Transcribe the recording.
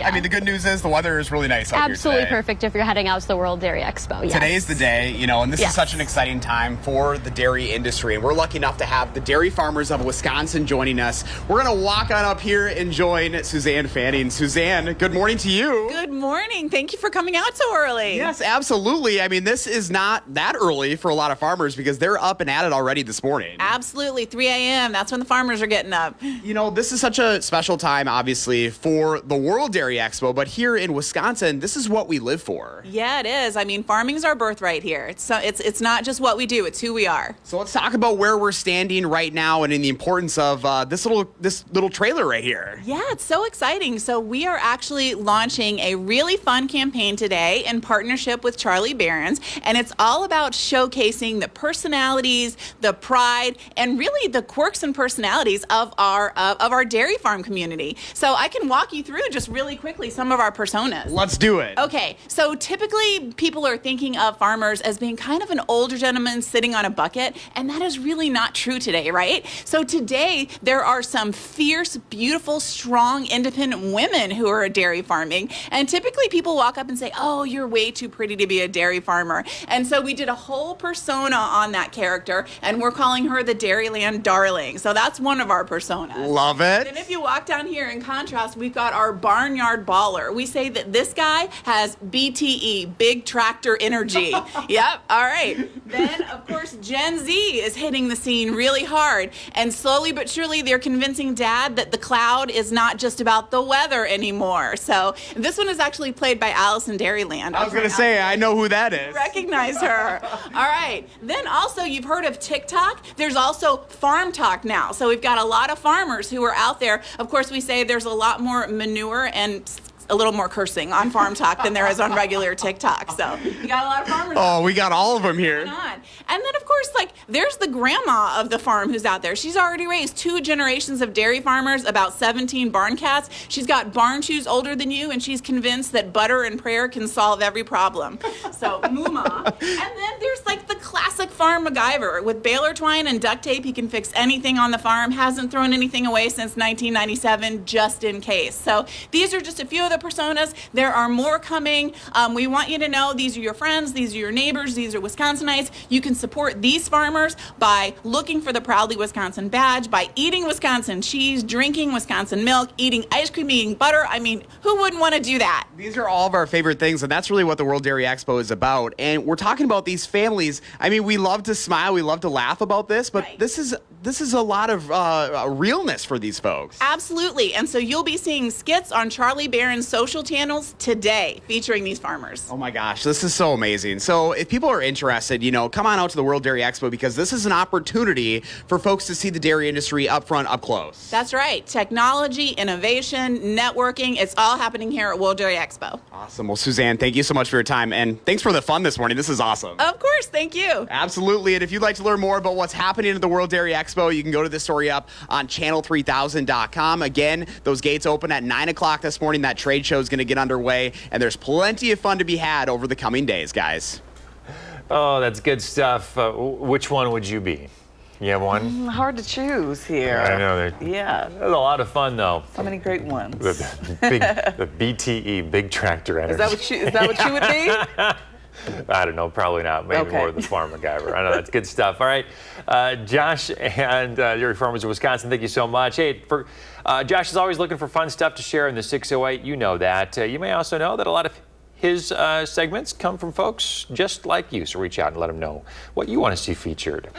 I mean, the good news is the weather is really nice out here Absolutely today. perfect if you're heading out to the World Dairy Expo. Yes. Today's the day, and this Yes. is such an exciting time for the dairy industry. And we're lucky enough to have the dairy farmers of Wisconsin joining us. We're going to walk on up here and join Suzanne Fanning. Suzanne, good morning to you. Good morning. Thank you for coming out so early. Yes, absolutely. I mean, this is not that early for a lot of farmers because they're up and at it already this morning. Absolutely. 3 a.m. That's when the farmers are getting up. This is such a special time, obviously, for the World Dairy Expo, but here in Wisconsin, this is what we live for. Yeah, it is. I mean, farming is our birthright here. It's not just what we do, it's who we are. So let's talk about where we're standing right now and in the importance of this little trailer right here. Yeah, it's so exciting. So we are actually launching a really fun campaign today in partnership with Charlie Barron's, and it's all about showcasing the personalities, the pride, and really the quirks and personalities of our dairy farm community. So I can walk you through just really quickly some of our personas. Let's do it. Okay, so typically people are thinking of farmers as being kind of an older gentleman sitting on a bucket, and that is really not true today, right? So today there are some fierce, beautiful, strong, independent women who are dairy farming, and typically people walk up and say, oh, you're way too pretty to be a dairy farmer. And so we did a whole persona on that character, and we're calling her the Dairyland Darling. So that's one of our personas. Love it. And if you walk down here, in contrast, we've got our Barnyard Baller. We say that this guy has BTE, big tractor energy. Yep, all right. Then, of course, Gen Z is hitting the scene really hard. And slowly but surely, they're convincing Dad that the cloud is not just about the weather anymore. So this one is actually played by Allison Dairyland. I was going to say, I know who that is. Recognize her. All right. Then also, you've heard of TikTok. There's also Farm Talk now. So we've got a lot of farmers who are out there. Of course, we say there's a lot more manure and a little more cursing on Farm Talk than there is on regular TikTok. So you got a lot of farmers. Oh, we got all of them here. And then, of course, there's the grandma of the farm who's out there. She's already raised 2 generations of dairy farmers, about 17 barn cats. She's got barn shoes older than you, and she's convinced that butter and prayer can solve every problem. So, Mooma. And then there's the classic farm MacGyver. With baler twine and duct tape, he can fix anything on the farm. Hasn't thrown anything away since 1997, just in case. So these are just a few of the personas. There are more coming. We want you to know these are your friends, these are your neighbors, these are Wisconsinites. You can support these farmers by looking for the Proudly Wisconsin badge, by eating Wisconsin cheese, drinking Wisconsin milk, eating ice cream, eating butter. I mean, who wouldn't want to do that? These are all of our favorite things, and that's really what the World Dairy Expo is about. And we're talking about these families. I mean, we love to smile, we love to laugh about this, but Right. this is a lot of realness for these folks. Absolutely. And so you'll be seeing skits on Charlie Barron's social channels today featuring these farmers. Oh my gosh, this is so amazing. So if people are interested, come on out to the World Dairy Expo because this is an opportunity for folks to see the dairy industry up front, up close. That's right. Technology, innovation, networking, it's all happening here at World Dairy Expo. Awesome. Well, Suzanne, thank you so much for your time, and thanks for the fun this morning. This is awesome. Of course. Thank you. Absolutely. And if you'd like to learn more about what's happening at the World Dairy Expo, you can go to this story up on channel3000.com. Again, those gates open at 9 o'clock this morning. That trade show is going to get underway, and there's plenty of fun to be had over the coming days, guys. Oh, that's good stuff. Which one would you be? You have one? Hard to choose here. I know. Yeah. That's a lot of fun, though. So many great ones. The BTE, big tractor energy. Is that what you would be? I don't know, probably not. Maybe Okay. more the farm MacGyver. I know, that's good stuff. All right, Josh and Dairy Farmers of Wisconsin, thank you so much. Hey, Josh is always looking for fun stuff to share in the 608. You know that. You may also know that a lot of his segments come from folks just like you. So reach out and let him know what you want to see featured.